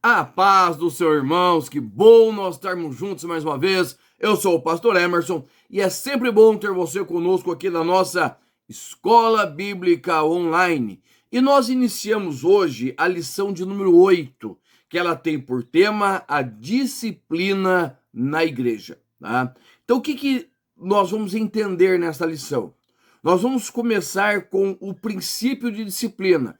A paz dos seus irmãos, que bom nós estarmos juntos mais uma vez. Eu sou o pastor Emerson e é sempre bom ter você conosco aqui na nossa Escola Bíblica Online. E nós iniciamos hoje a lição de número 8, que ela tem por tema a disciplina na igreja. Tá? Então, o que nós vamos entender nessa lição? Nós vamos começar com o princípio de disciplina.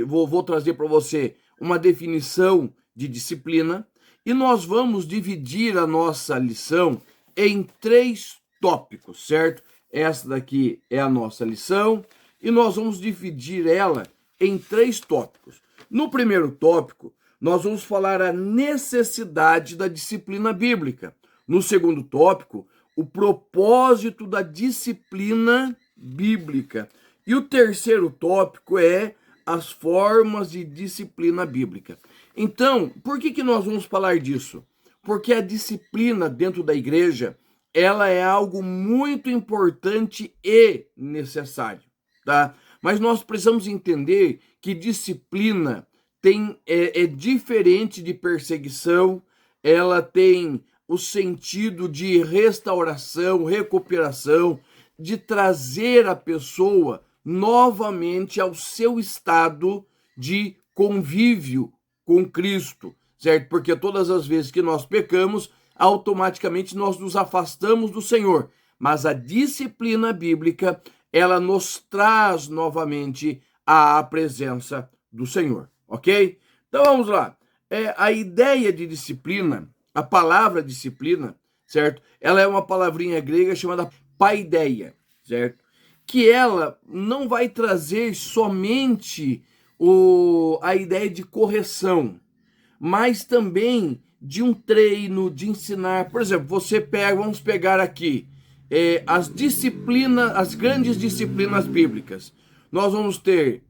Vou trazer para você uma definição de disciplina e nós vamos dividir a nossa lição em 3 tópicos, certo? Essa daqui é a nossa lição e nós vamos dividir ela em 3 tópicos. No primeiro tópico, nós vamos falar a necessidade da disciplina bíblica. No segundo tópico, o propósito da disciplina bíblica. E o terceiro tópico é as formas de disciplina bíblica. Então, por que nós vamos falar disso? Porque a disciplina dentro da igreja, ela é algo muito importante e necessário, tá? Mas nós precisamos entender que disciplina é diferente de perseguição, ela tem o sentido de restauração, recuperação, de trazer a pessoa novamente ao seu estado de convívio com Cristo, certo? Porque todas as vezes que nós pecamos, automaticamente nós nos afastamos do Senhor. Mas a disciplina bíblica, ela nos traz novamente à presença do Senhor, ok? Então vamos lá. A ideia de disciplina, a palavra disciplina, certo? Ela é uma palavrinha grega chamada paideia, certo? Que ela não vai trazer somente a ideia de correção, mas também de um treino, de ensinar. Por exemplo, vamos pegar aqui as disciplinas, as grandes disciplinas bíblicas. Nós vamos ter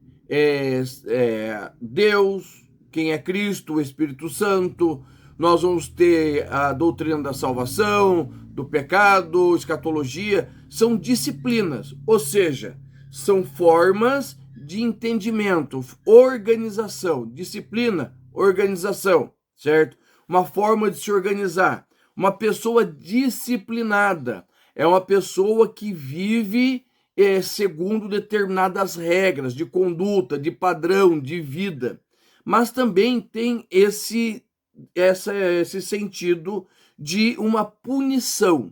Deus, quem é Cristo, o Espírito Santo. Nós vamos ter a doutrina da salvação, do pecado, escatologia. São disciplinas, ou seja, são formas de entendimento, organização, disciplina, organização, certo? Uma forma de se organizar. Uma pessoa disciplinada é uma pessoa que vive segundo determinadas regras de conduta, de padrão, de vida. Mas também tem esse sentido de uma punição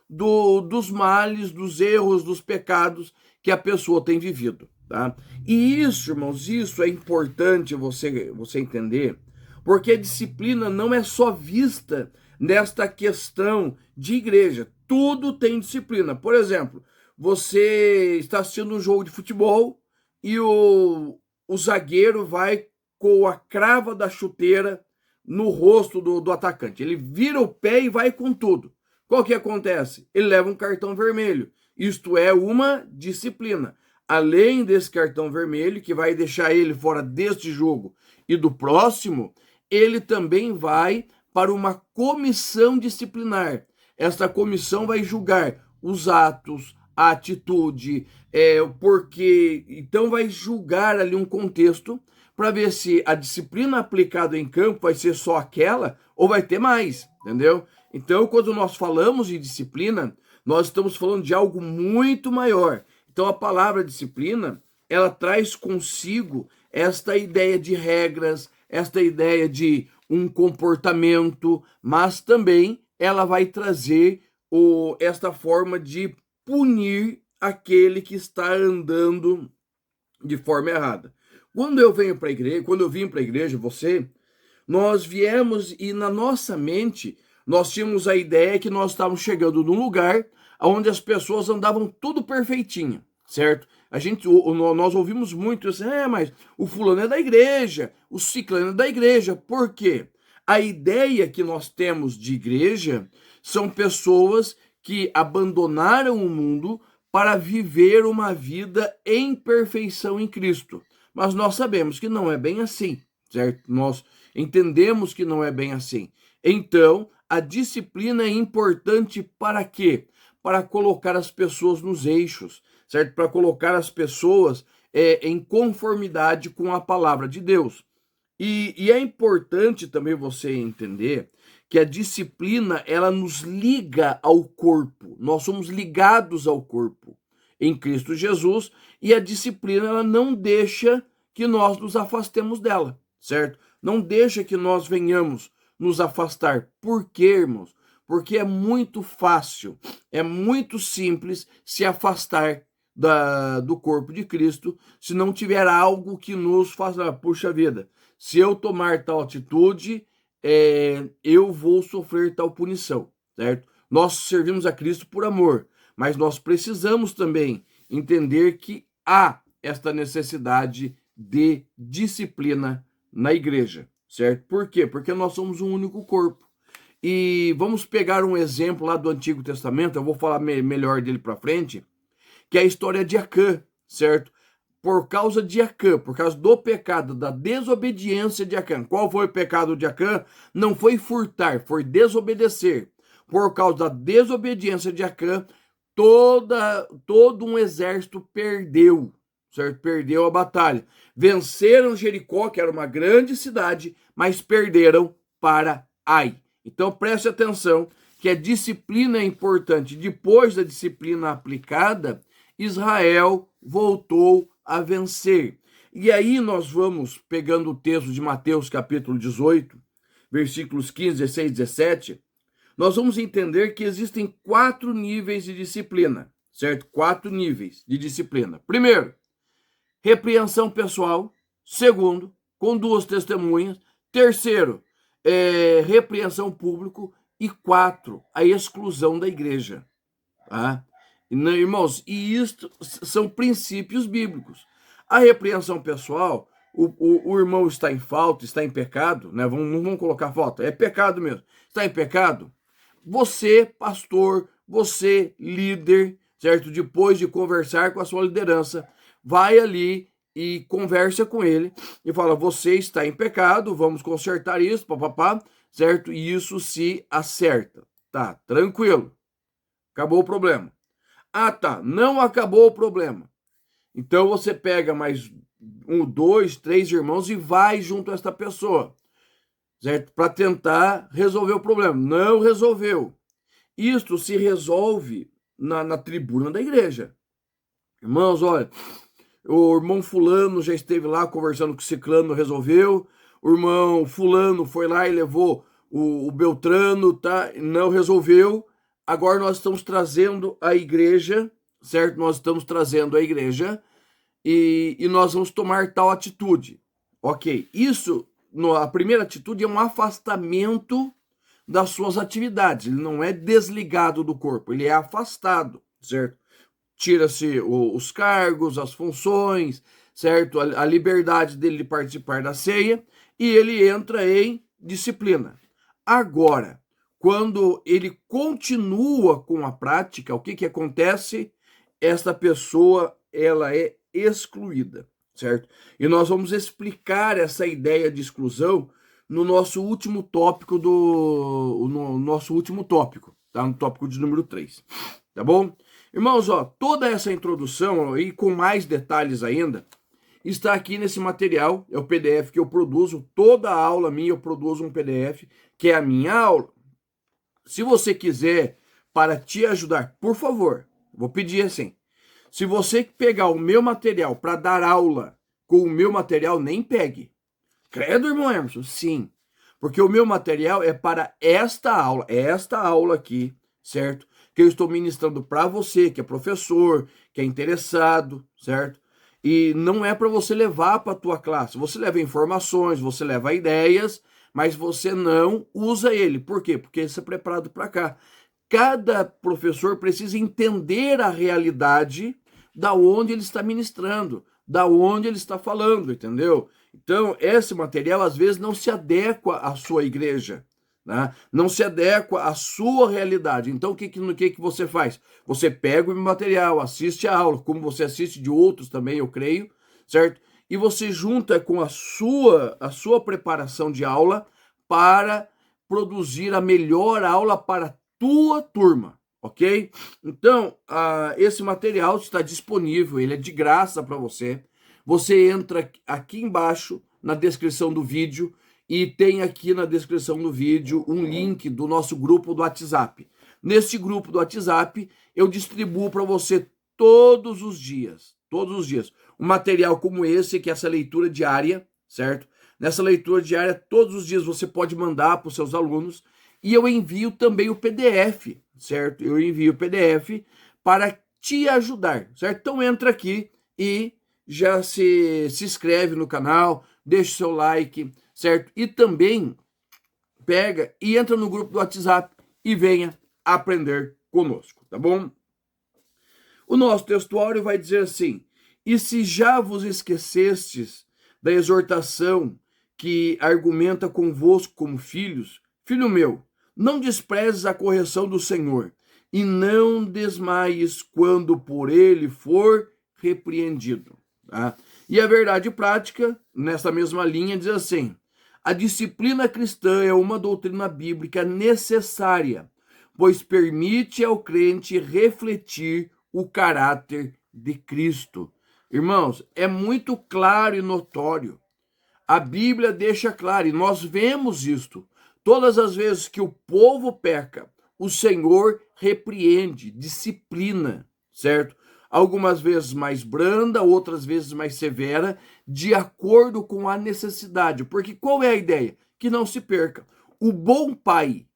dos males, dos erros, dos pecados que a pessoa tem vivido, tá? E isso, irmãos, isso é importante você entender, porque a disciplina não é só vista nesta questão de igreja. Tudo tem disciplina. Por exemplo, você está assistindo um jogo de futebol e o zagueiro vai com a crava da chuteira no rosto do atacante. Ele vira o pé e vai com tudo. Qual que acontece? Ele leva um cartão vermelho. Isto é uma disciplina. Além desse cartão vermelho, que vai deixar ele fora deste jogo e do próximo, ele também vai para uma comissão disciplinar. Esta comissão vai julgar os atos, a atitude, então vai julgar ali um contexto para ver se a disciplina aplicada em campo vai ser só aquela ou vai ter mais, entendeu? Então, quando nós falamos de disciplina, nós estamos falando de algo muito maior. Então, a palavra disciplina, ela traz consigo esta ideia de regras, esta ideia de um comportamento, mas também ela vai trazer esta forma de punir aquele que está andando de forma errada. Quando eu vim para a igreja, nós viemos e na nossa mente nós tínhamos a ideia que nós estávamos chegando num lugar onde as pessoas andavam tudo perfeitinho, certo? Nós ouvimos muito isso, mas o fulano é da igreja, o ciclano é da igreja. Por quê? A ideia que nós temos de igreja são pessoas que abandonaram o mundo para viver uma vida em perfeição em Cristo. Mas nós sabemos que não é bem assim, certo? Nós entendemos que não é bem assim. Então, a disciplina é importante para quê? Para colocar as pessoas nos eixos, certo? Para colocar as pessoas em conformidade com a palavra de Deus. E é importante também você entender que a disciplina, ela nos liga ao corpo. Nós somos ligados ao corpo em Cristo Jesus, e a disciplina, ela não deixa que nós nos afastemos dela, certo? Não deixa que nós venhamos nos afastar. Por quê, irmãos? Porque é muito fácil, é muito simples se afastar do corpo de Cristo se não tiver algo que nos faça, puxa vida, se eu tomar tal atitude, eu vou sofrer tal punição, certo? Nós servimos a Cristo por amor, mas nós precisamos também entender que há esta necessidade de disciplina na igreja, certo? Por quê? Porque nós somos um único corpo. E vamos pegar um exemplo lá do Antigo Testamento, eu vou falar melhor dele para frente, que é a história de Acã, certo? Por causa de Acã, por causa do pecado, da desobediência de Acã. Qual foi o pecado de Acã? Não foi furtar, foi desobedecer. Por causa da desobediência de Acã, todo um exército perdeu, certo? Perdeu a batalha. Venceram Jericó, que era uma grande cidade, mas perderam para Ai. Então preste atenção que a disciplina é importante. Depois da disciplina aplicada, Israel voltou a vencer. E aí nós vamos pegando o texto de Mateus capítulo 18, versículos 15, 16, 17, nós vamos entender que existem 4 níveis de disciplina, certo? 4 níveis de disciplina. Primeiro, repreensão pessoal. Segundo, com 2 testemunhas. Terceiro, repreensão público. E 4, a exclusão da igreja. Tá? Irmãos, e isto são princípios bíblicos. A repreensão pessoal, o irmão está em falta, está em pecado, né? Não vamos colocar falta, é pecado mesmo. Está em pecado? Você, pastor, você, líder, certo? Depois de conversar com a sua liderança, vai ali e conversa com ele e fala: você está em pecado, vamos consertar isso, papapá, certo? E isso se acerta. Tá, tranquilo. Acabou o problema. Ah, tá, não acabou o problema. Então você pega mais 1, 2, 3 irmãos e vai junto a esta pessoa, certo? Para tentar resolver o problema. Não resolveu. Isto se resolve na tribuna da igreja. Irmãos, olha, o irmão fulano já esteve lá conversando com o ciclano, resolveu. O irmão fulano foi lá e levou o Beltrano, tá? Não resolveu. Agora nós estamos trazendo a igreja, certo? Nós estamos trazendo a igreja e nós vamos tomar tal atitude. Ok, isso, a primeira atitude é um afastamento das suas atividades. Ele não é desligado do corpo, ele é afastado, certo? Tira-se os cargos, as funções, certo? A liberdade dele de participar da ceia e ele entra em disciplina. Agora, quando ele continua com a prática, o que acontece? Esta pessoa, ela é excluída, certo? E nós vamos explicar essa ideia de exclusão no nosso último tópico tá? No tópico de número 3, tá bom? Irmãos, ó, toda essa introdução e com mais detalhes ainda está aqui nesse material, é o PDF que eu produzo, toda a aula minha eu produzo um PDF, que é a minha aula. Se você quiser, para te ajudar, por favor, vou pedir assim, se você pegar o meu material para dar aula com o meu material, nem pegue. Credo, irmão Emerson? Sim, porque o meu material é para esta aula aqui, certo? Que eu estou ministrando para você, que é professor, que é interessado, certo? E não é para você levar para a tua classe. Você leva informações, você leva ideias, mas você não usa ele. Por quê? Porque isso é preparado para cá. Cada professor precisa entender a realidade da onde ele está ministrando, da onde ele está falando, entendeu? Então, esse material às vezes não se adequa à sua igreja, né? Não se adequa à sua realidade. Então, o que você faz? Você pega o material, assiste a aula, como você assiste de outros também, eu creio, certo? E você junta com a sua preparação de aula para produzir a melhor aula para a tua turma, ok? Então, esse material está disponível, ele é de graça para você. Você entra aqui embaixo na descrição do vídeo e tem aqui na descrição do vídeo um link do nosso grupo do WhatsApp. Neste grupo do WhatsApp, eu distribuo para você todos os dias, um material como esse, que é essa leitura diária, certo? Nessa leitura diária, todos os dias você pode mandar para os seus alunos e eu envio também o PDF, certo? Eu envio o PDF para te ajudar, certo? Então entra aqui e já se inscreve no canal, deixa o seu like, certo? E também pega e entra no grupo do WhatsApp e venha aprender conosco, tá bom? O nosso textuário vai dizer assim: e se já vos esquecestes da exortação que argumenta convosco como filhos, filho meu, não desprezes a correção do Senhor, e não desmaies quando por ele for repreendido. Tá? E a verdade prática, nessa mesma linha, diz assim: a disciplina cristã é uma doutrina bíblica necessária, pois permite ao crente refletir o caráter de Cristo. Irmãos, é muito claro e notório. A Bíblia deixa claro, e nós vemos isto. Todas as vezes que o povo peca, o Senhor repreende, disciplina, certo? Algumas vezes mais branda, outras vezes mais severa, de acordo com a necessidade. Porque qual é a ideia? Que não se perca. O bom pai,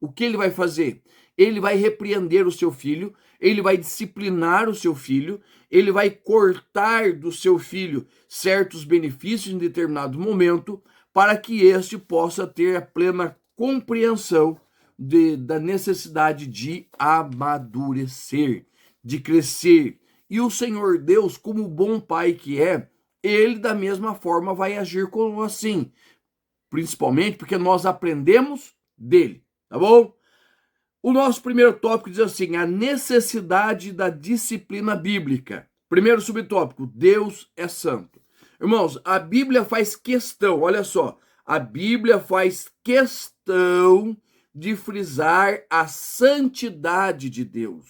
o que ele vai fazer? Ele vai repreender o seu filho, ele vai disciplinar o seu filho, ele vai cortar do seu filho certos benefícios em determinado momento, para que este possa ter a plena compreensão da necessidade de amadurecer, de crescer. E o Senhor Deus, como bom pai que é, ele da mesma forma vai agir como assim, principalmente porque nós aprendemos dele, tá bom? O nosso primeiro tópico diz assim: a necessidade da disciplina bíblica. Primeiro subtópico: Deus é santo. Irmãos, a Bíblia faz questão, olha só, a Bíblia faz questão de frisar a santidade de Deus.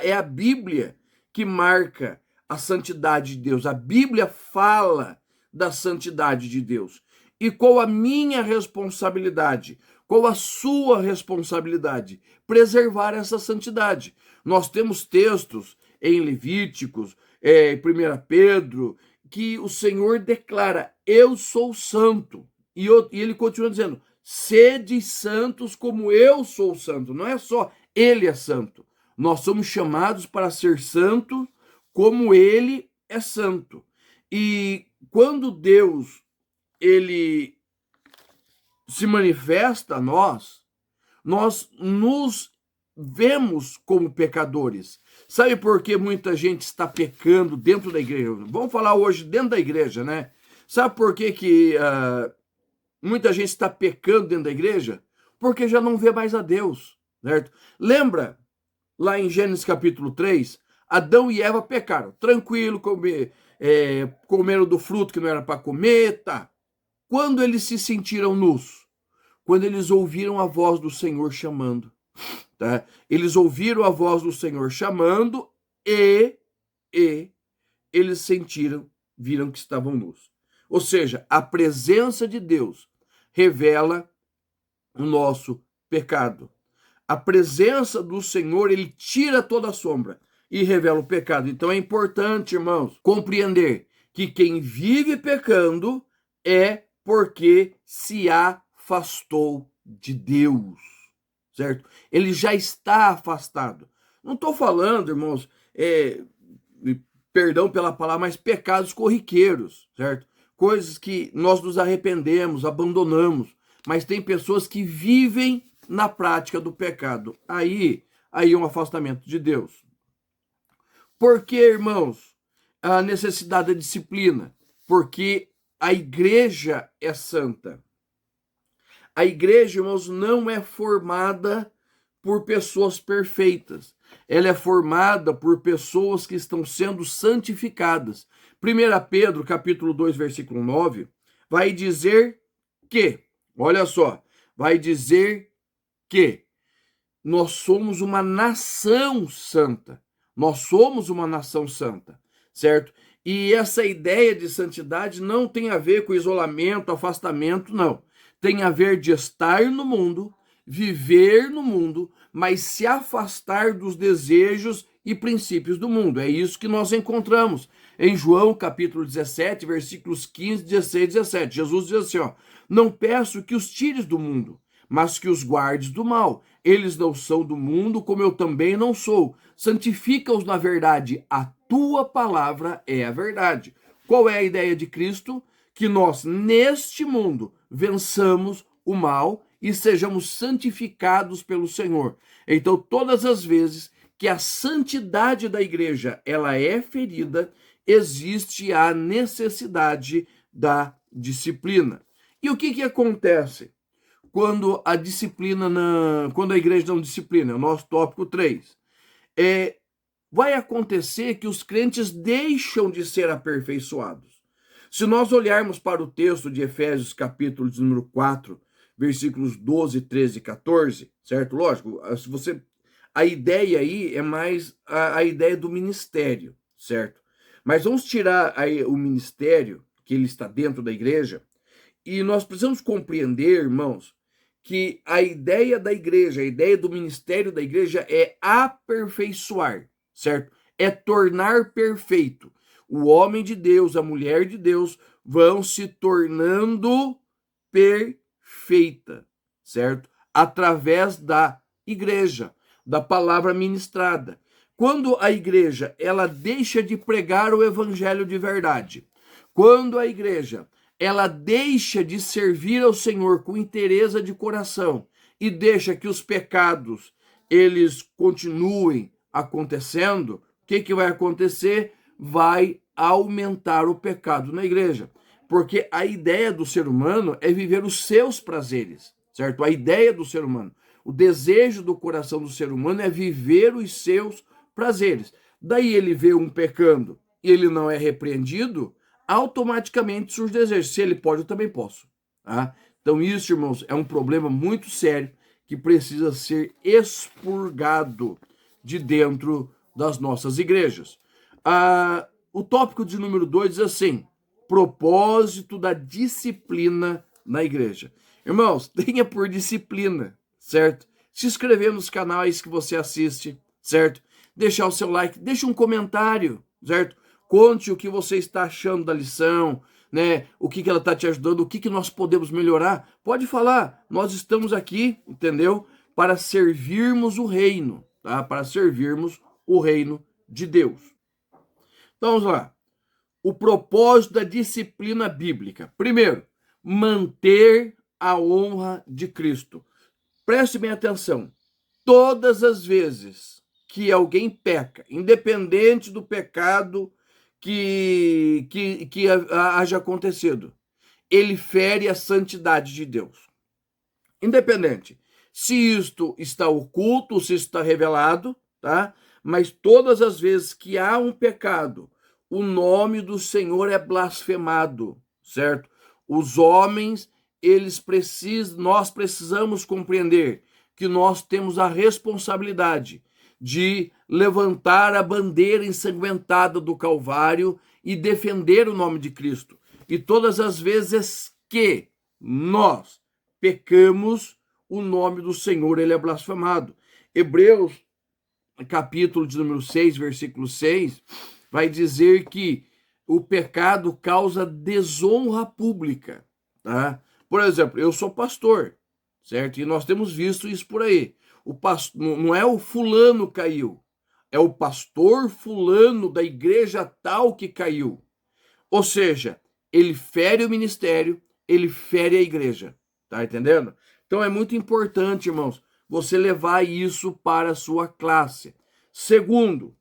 É a Bíblia que marca a santidade de Deus. A Bíblia fala da santidade de Deus. E qual a minha responsabilidade? Qual a sua responsabilidade? Preservar essa santidade. Nós temos textos em Levíticos, em 1 Pedro, que o Senhor declara: eu sou santo. E ele continua dizendo: sede santos como eu sou santo. Não é só ele é santo. Nós somos chamados para ser santo como ele é santo. E quando Deus ele se manifesta a nós nos vemos como pecadores. Sabe por que muita gente está pecando dentro da igreja? Vamos falar hoje dentro da igreja, né? Sabe por que muita gente está pecando dentro da igreja? Porque já não vê mais a Deus, certo? Lembra, lá em Gênesis capítulo 3, Adão e Eva pecaram. Tranquilo, comeram do fruto que não era para comer, tá? Quando eles se sentiram nus? Quando eles ouviram a voz do Senhor chamando. Tá? Eles ouviram a voz do Senhor chamando e eles viram que estavam nus. Ou seja, a presença de Deus revela o nosso pecado. A presença do Senhor, ele tira toda a sombra e revela o pecado. Então é importante, irmãos, compreender que quem vive pecando é porque se afastou de Deus, certo? Ele já está afastado. Não estou falando, irmãos, perdão pela palavra, mas pecados corriqueiros, certo? Coisas que nós nos arrependemos, abandonamos, mas tem pessoas que vivem na prática do pecado. Aí é um afastamento de Deus. Por que, irmãos, a necessidade da disciplina? Porque a igreja é santa. A igreja, irmãos, não é formada por pessoas perfeitas. Ela é formada por pessoas que estão sendo santificadas. 1 Pedro, capítulo 2, versículo 9, vai dizer que, olha só, vai dizer que nós somos uma nação santa. Nós somos uma nação santa, certo? E essa ideia de santidade não tem a ver com isolamento, afastamento, não. Tem a ver de estar no mundo, viver no mundo, mas se afastar dos desejos e princípios do mundo. É isso que nós encontramos em João capítulo 17, versículos 15, 16 e 17. Jesus diz assim, ó, não peço que os tires do mundo, mas que os guardes do mal. Eles não são do mundo, como eu também não sou. Santifica-os na verdade. A tua palavra é a verdade. Qual é a ideia de Cristo? Que nós, neste mundo, vençamos o mal e sejamos santificados pelo Senhor. Então, todas as vezes que a santidade da igreja ela é ferida, existe a necessidade da disciplina. E o que acontece quando a disciplina quando a igreja não disciplina? O nosso tópico 3. Vai acontecer que os crentes deixam de ser aperfeiçoados. Se nós olharmos para o texto de Efésios, capítulo de número 4, versículos 12, 13 e 14, certo? Lógico, a ideia aí é mais a ideia do ministério, certo? Mas vamos tirar aí o ministério, que ele está dentro da igreja, e nós precisamos compreender, irmãos, que a ideia da igreja, a ideia do ministério da igreja é aperfeiçoar, certo? É tornar perfeito. O homem de Deus, a mulher de Deus vão se tornando perfeita, certo? Através da igreja, da palavra ministrada. Quando a igreja ela deixa de pregar o evangelho de verdade, quando a igreja ela deixa de servir ao Senhor com inteireza de coração e deixa que os pecados eles continuem acontecendo, o que vai acontecer? Vai aumentar o pecado na igreja. Porque a ideia do ser humano é viver os seus prazeres, certo? A ideia do ser humano, o desejo do coração do ser humano é viver os seus prazeres. Daí ele vê um pecando e ele não é repreendido, automaticamente surge desejo. Se ele pode, eu também posso. Tá? Então isso, irmãos, é um problema muito sério que precisa ser expurgado de dentro das nossas igrejas. O tópico de número 2 diz assim, propósito da disciplina na igreja. Irmãos, tenha por disciplina, certo? Se inscrever nos canais que você assiste, certo? Deixar o seu like, deixa um comentário, certo? Conte o que você está achando da lição, né? O que ela está te ajudando, o que nós podemos melhorar. Pode falar, nós estamos aqui, entendeu? Para servirmos o reino, tá? Para servirmos o reino de Deus. Então vamos lá. O propósito da disciplina bíblica. Primeiro, manter a honra de Cristo. Preste bem atenção. Todas as vezes que alguém peca, independente do pecado que haja acontecido, ele fere a santidade de Deus. Independente se isto está oculto, se está revelado, tá? Mas todas as vezes que há um pecado, o nome do Senhor é blasfemado, certo? Os homens, nós precisamos compreender que nós temos a responsabilidade de levantar a bandeira ensanguentada do Calvário e defender o nome de Cristo. E todas as vezes que nós pecamos, o nome do Senhor ele é blasfemado. Hebreus, capítulo de número 6, versículo 6, vai dizer que o pecado causa desonra pública, tá? Por exemplo, eu sou pastor, certo? E nós temos visto isso por aí. Não é o fulano caiu, é o pastor fulano da igreja tal que caiu. Ou seja, ele fere o ministério, ele fere a igreja, tá entendendo? Então é muito importante, irmãos, você levar isso para a sua classe. Segundo,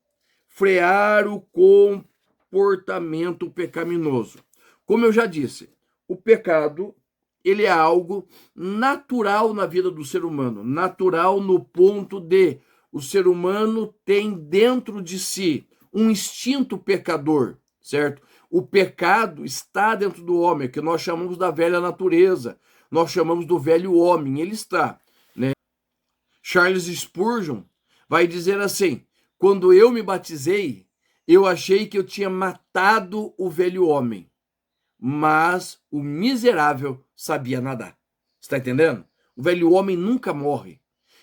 frear o comportamento pecaminoso. Como eu já disse, o pecado ele é algo natural na vida do ser humano, natural no ponto de o ser humano tem dentro de si um instinto pecador, certo? O pecado está dentro do homem, que nós chamamos da velha natureza, nós chamamos do velho homem, ele está, né? Charles Spurgeon vai dizer assim, quando eu me batizei, Eu achei que eu tinha matado o velho homem, mas o miserável sabia nadar. Está entendendo? O velho homem nunca morre.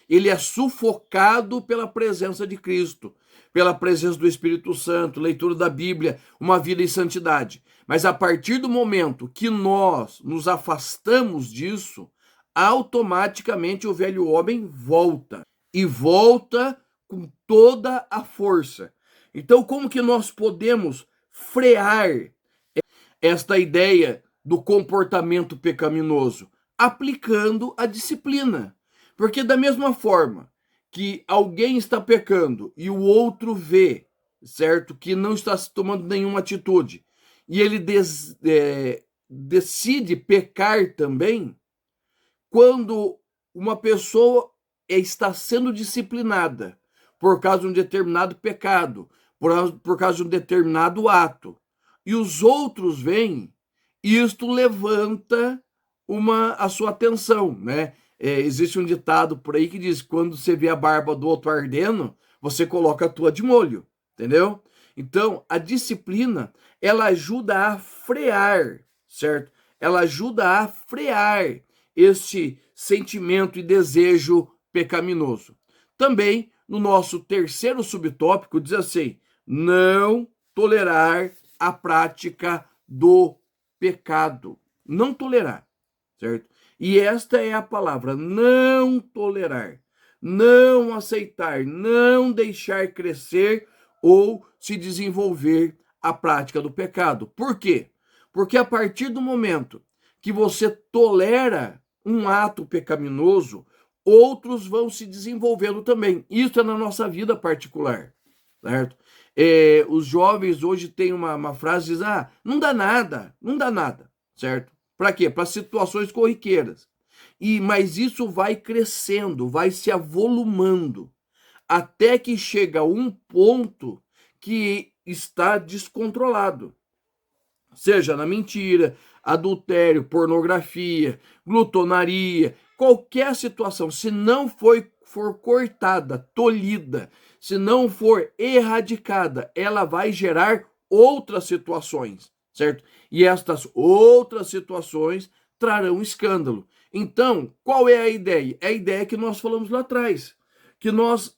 Ele é sufocado pela presença de Cristo, pela presença do Espírito Santo, leitura da Bíblia, uma vida em santidade. Mas a partir do momento que nós nos afastamos disso, automaticamente o velho homem volta. E volta com toda a força. Então, como que nós podemos frear esta ideia do comportamento pecaminoso? Aplicando a disciplina. Porque da mesma forma que alguém está pecando e o outro vê, certo, que não está tomando nenhuma atitude, e ele decide pecar também, quando uma pessoa está sendo disciplinada por causa de um determinado pecado, por causa de um determinado ato, e os outros veem, isto levanta a sua atenção, né? Existe um ditado por aí que diz: quando você vê a barba do outro ardendo, você coloca a tua de molho, entendeu? Então, a disciplina, ela ajuda a frear, certo? Ela ajuda a frear este sentimento e desejo pecaminoso. Também, no nosso terceiro subtópico, diz assim: não tolerar a prática do pecado. Não tolerar, certo? E esta é a palavra: não tolerar, não aceitar, não deixar crescer ou se desenvolver a prática do pecado. Por quê? Porque a partir do momento que você tolera um ato pecaminoso, outros vão se desenvolvendo também. Isso é na nossa vida particular, certo? Os jovens hoje têm uma frase que diz: não dá nada, não dá nada, certo? Para quê? Para situações corriqueiras. Mas isso vai crescendo, vai se avolumando, até que chega a um ponto que está descontrolado. Seja na mentira, adultério, pornografia, glutonaria, qualquer situação, se não for cortada, tolhida, se não for erradicada, ela vai gerar outras situações, certo? E estas outras situações trarão escândalo. Então, qual é a ideia? É a ideia que nós falamos lá atrás, que nós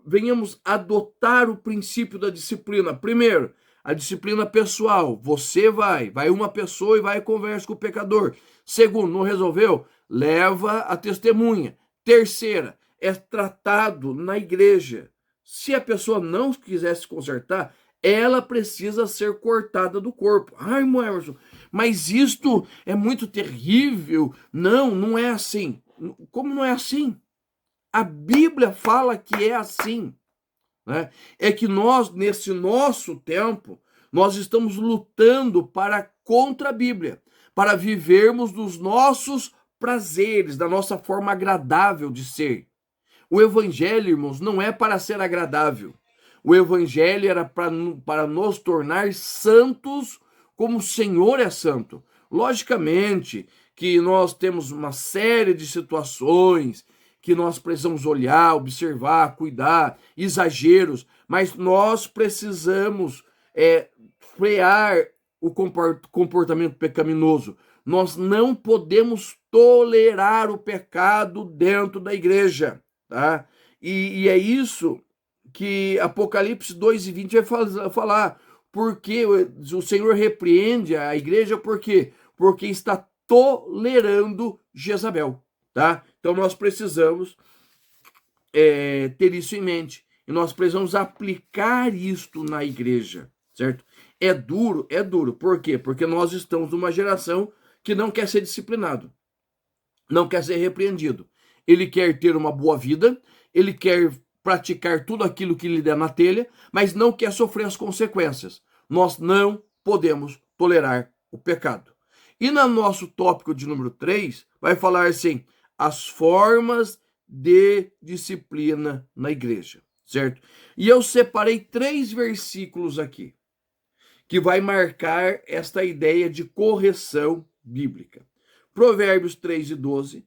venhamos adotar o princípio da disciplina. Primeiro, a disciplina pessoal. Você vai uma pessoa e vai e conversa com o pecador. Segundo, não resolveu? Leva a testemunha. Terceira, é tratado na igreja. Se a pessoa não quiser se consertar, ela precisa ser cortada do corpo. Ai, Emerson, mas isto é muito terrível. Não, não é assim. Como não é assim? A Bíblia fala que é assim, né? É que nós, nesse nosso tempo, nós estamos lutando contra a Bíblia, para vivermos dos nossos prazeres, da nossa forma agradável de ser. O evangelho, irmãos, não é para ser agradável. O evangelho era para nos tornar santos como o Senhor é santo. Logicamente que nós temos uma série de situações que nós precisamos olhar, observar, cuidar, exageros, mas nós precisamos frear o comportamento pecaminoso. Nós não podemos tolerar o pecado dentro da igreja, tá? E é isso que Apocalipse 2:20 vai falar. Porque o Senhor repreende a igreja, por quê? Porque está tolerando Jezabel, tá? Então nós precisamos ter isso em mente. E nós precisamos aplicar isto na igreja, certo? É duro, é duro. Por quê? Porque nós estamos numa geração que não quer ser disciplinado, não quer ser repreendido. Ele quer ter uma boa vida, ele quer praticar tudo aquilo que lhe der na telha, mas não quer sofrer as consequências. Nós não podemos tolerar o pecado. E no nosso tópico de número 3, vai falar assim: as formas de disciplina na igreja, certo? E eu separei 3 versículos aqui, que vai marcar esta ideia de correção bíblica. Provérbios 3:12,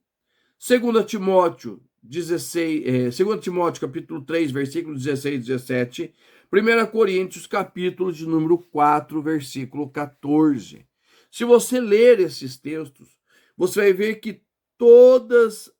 2 Timóteo 2 Timóteo capítulo 3, versículos 16 e 17, 1 Coríntios, capítulo de número 4, versículo 14. Se você ler esses textos, você vai ver que todos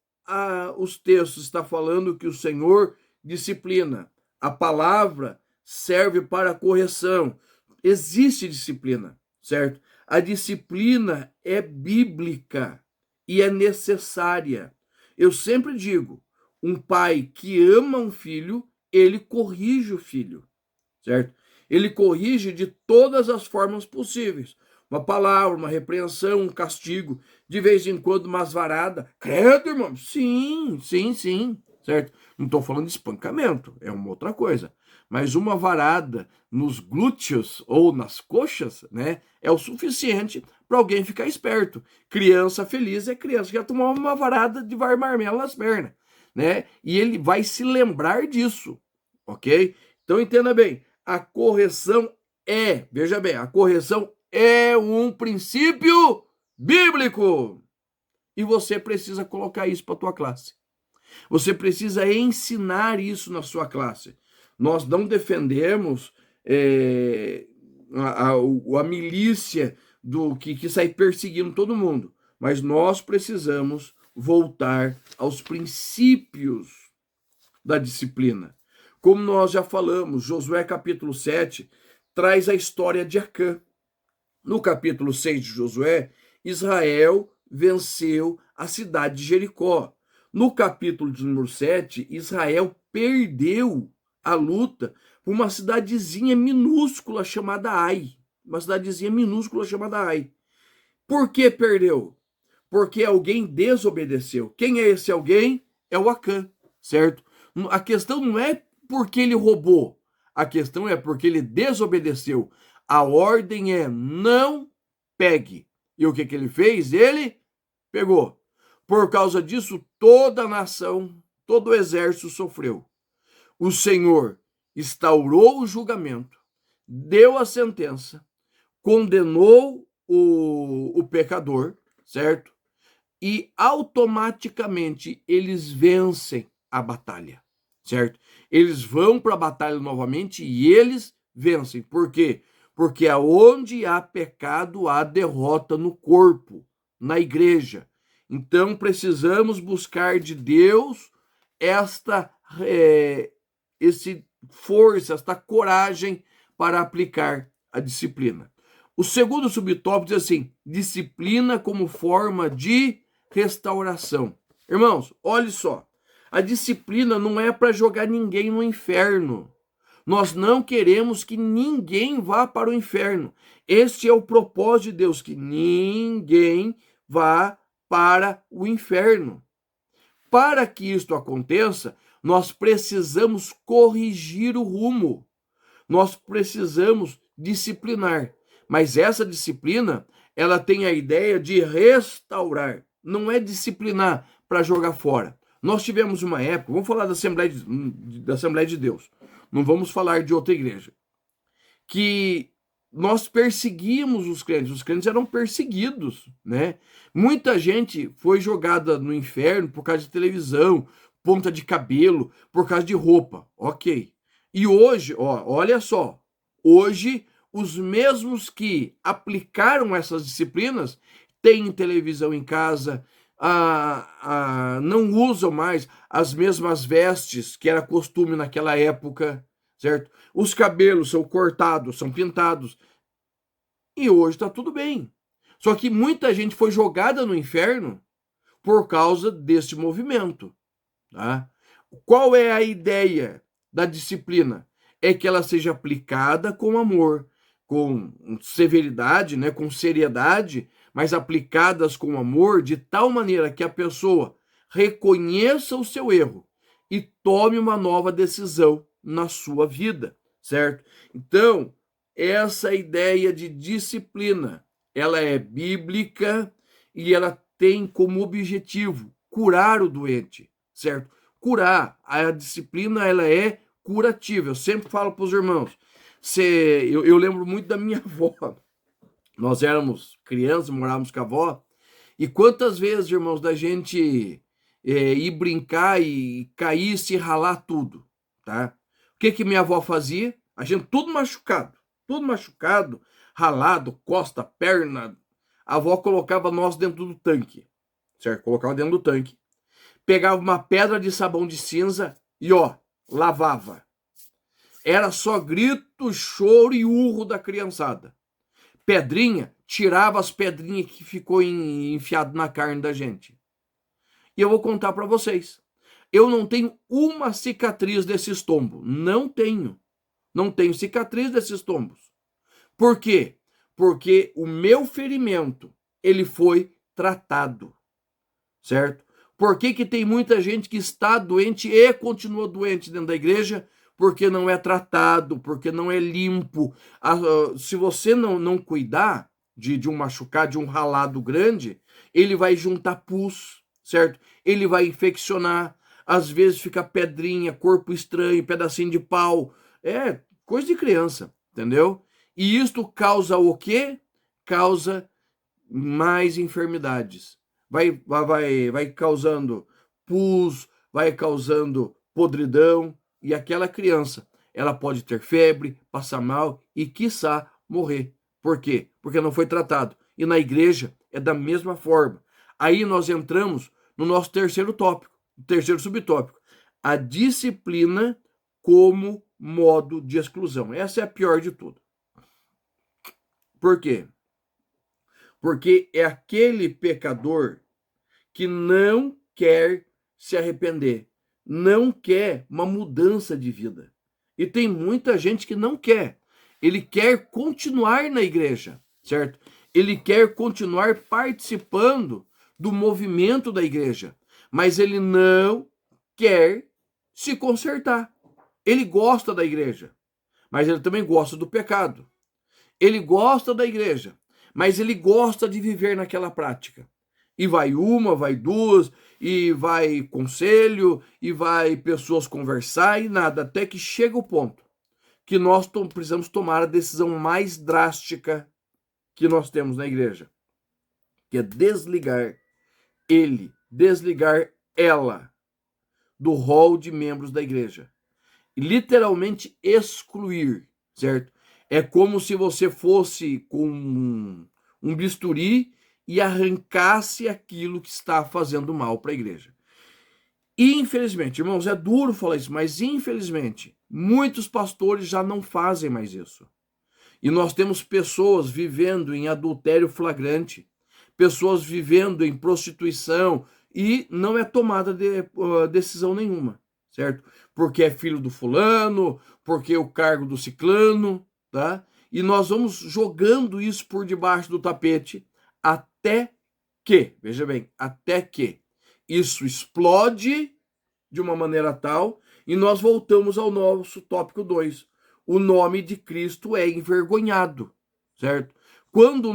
os textos estão falando que o Senhor disciplina. A palavra serve para correção. Existe disciplina, certo? A disciplina é bíblica e é necessária. Eu sempre digo, um pai que ama um filho, ele corrige o filho, certo? Ele corrige de todas as formas possíveis. Uma palavra, uma repreensão, um castigo, de vez em quando umas varadas. Credo, irmão? Sim, sim, sim, certo? Não estou falando de espancamento, é uma outra coisa. Mas uma varada nos glúteos ou nas coxas, né, é o suficiente para alguém ficar esperto. Criança feliz é criança que já tomou uma varada de marmelo nas pernas, né? E ele vai se lembrar disso, ok? Então entenda bem, a correção veja bem, a correção é um princípio bíblico. E você precisa colocar isso para a tua classe. Você precisa ensinar isso na sua classe. Nós não defendemos a milícia do que sai perseguindo todo mundo, mas nós precisamos voltar aos princípios da disciplina. Como nós já falamos, Josué capítulo 7 traz a história de Acã. No capítulo 6 de Josué, Israel venceu a cidade de Jericó. No capítulo de número 7, Israel perdeu a luta por uma cidadezinha minúscula chamada Ai. Uma cidadezinha minúscula chamada Ai. Por que perdeu? Porque alguém desobedeceu. Quem é esse alguém? É o Acã, certo? A questão não é porque ele roubou. A questão é porque ele desobedeceu. A ordem é não pegue. E o que ele fez? Ele pegou. Por causa disso, toda a nação, todo o exército sofreu. O Senhor instaurou o julgamento, deu a sentença, condenou o pecador, certo? E automaticamente eles vencem a batalha, certo? Eles vão para a batalha novamente e eles vencem. Por quê? Porque aonde há pecado, há derrota no corpo, na igreja. Então precisamos buscar de Deus esta força, esta coragem para aplicar a disciplina. O segundo subtópico diz assim: disciplina como forma de restauração. Irmãos, olhe só, a disciplina não é para jogar ninguém no inferno. Nós não queremos que ninguém vá para o inferno. Este é o propósito de Deus, que ninguém vá para o inferno. Para que isto aconteça, nós precisamos corrigir o rumo. Nós precisamos disciplinar. Mas essa disciplina, ela tem a ideia de restaurar. Não é disciplinar para jogar fora. Nós tivemos uma época, vamos falar da Assembleia de Deus, não vamos falar de outra igreja, que nós perseguimos os crentes eram perseguidos, né? Muita gente foi jogada no inferno por causa de televisão, ponta de cabelo, por causa de roupa, ok. E hoje, olha só, hoje os mesmos que aplicaram essas disciplinas têm televisão em casa, não usam mais as mesmas vestes que era costume naquela época, certo? Os cabelos são cortados, são pintados. E hoje está tudo bem. Só que muita gente foi jogada no inferno por causa deste movimento. Tá? Qual é a ideia da disciplina? É que ela seja aplicada com amor, com severidade, né, com seriedade, mas aplicadas com amor de tal maneira que a pessoa reconheça o seu erro e tome uma nova decisão na sua vida, certo? Então, essa ideia de disciplina, ela é bíblica e ela tem como objetivo curar o doente, certo? Curar. A disciplina, ela é curativa. Eu sempre falo para os irmãos, eu lembro muito da minha avó. Nós éramos crianças, morávamos com a avó, e quantas vezes, irmãos, da gente ir brincar e cair, se ralar tudo, tá? O que minha avó fazia? A gente tudo machucado, ralado, costa, perna. A avó colocava nós dentro do tanque, certo? Colocava dentro do tanque. Pegava uma pedra de sabão de cinza e, ó, lavava. Era só grito, choro e urro da criançada. Pedrinha, tirava as pedrinhas que ficou enfiado na carne da gente. E eu vou contar para vocês. Eu não tenho uma cicatriz desses tombos. Não tenho. Não tenho cicatriz desses tombos. Por quê? Porque o meu ferimento, ele foi tratado. Certo? Por que que tem muita gente que está doente e continua doente dentro da igreja? Porque não é tratado, porque não é limpo. Se você não cuidar de um machucado, de um ralado grande, ele vai juntar pus, certo? Ele vai infeccionar, às vezes fica pedrinha, corpo estranho, pedacinho de pau. É coisa de criança, entendeu? E isto causa o quê? Causa mais enfermidades. Vai causando pus, vai causando podridão, e aquela criança, ela pode ter febre, passar mal e, quiçá, morrer. Por quê? Porque não foi tratado. E na igreja é da mesma forma. Aí nós entramos no nosso terceiro tópico, terceiro subtópico, a disciplina como modo de exclusão. Essa é a pior de tudo. Por quê? Porque é aquele pecador que não quer se arrepender, não quer uma mudança de vida. E tem muita gente que não quer. Ele quer continuar na igreja, certo? Ele quer continuar participando do movimento da igreja, mas ele não quer se consertar. Ele gosta da igreja, mas ele também gosta do pecado. Ele gosta da igreja, mas ele gosta de viver naquela prática. E vai uma, vai duas, e vai conselho, e vai pessoas conversar e nada, até que chega o ponto que nós precisamos tomar a decisão mais drástica que nós temos na igreja, que é desligar ele, desligar ela do rol de membros da igreja. E literalmente excluir, certo? É como se você fosse com um bisturi e arrancasse aquilo que está fazendo mal para a igreja. E, infelizmente, irmãos, é duro falar isso, mas infelizmente, muitos pastores já não fazem mais isso. E nós temos pessoas vivendo em adultério flagrante, pessoas vivendo em prostituição e não é tomada decisão nenhuma, certo? Porque é filho do fulano, porque é o cargo do ciclano, tá? E nós vamos jogando isso por debaixo do tapete até que, veja bem, até que isso explode de uma maneira tal e nós voltamos ao nosso tópico 2. O nome de Cristo é envergonhado, certo? Quando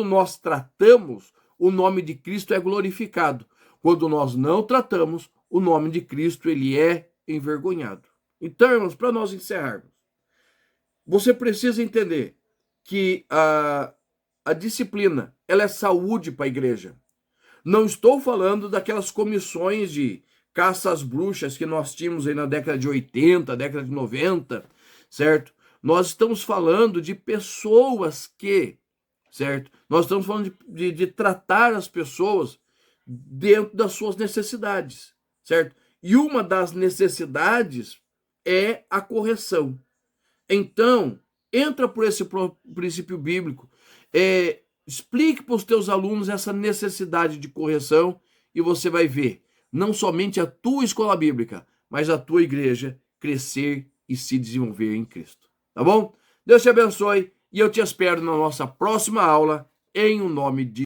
nós tratamos, o nome de Cristo é glorificado. Quando nós não tratamos, o nome de Cristo ele é envergonhado. Então, irmãos, para nós encerrarmos, você precisa entender que a disciplina ela é saúde para a igreja. Não estou falando daquelas comissões de caça às bruxas que nós tínhamos aí na década de 80, década de 90, certo? Nós estamos falando de pessoas que, certo? Nós estamos falando de tratar as pessoas dentro das suas necessidades, certo? E uma das necessidades é a correção. Então, entra por esse princípio bíblico, explique para os teus alunos essa necessidade de correção e você vai ver não somente a tua escola bíblica, mas a tua igreja crescer e se desenvolver em Cristo. Tá bom? Deus te abençoe e eu te espero na nossa próxima aula em o nome de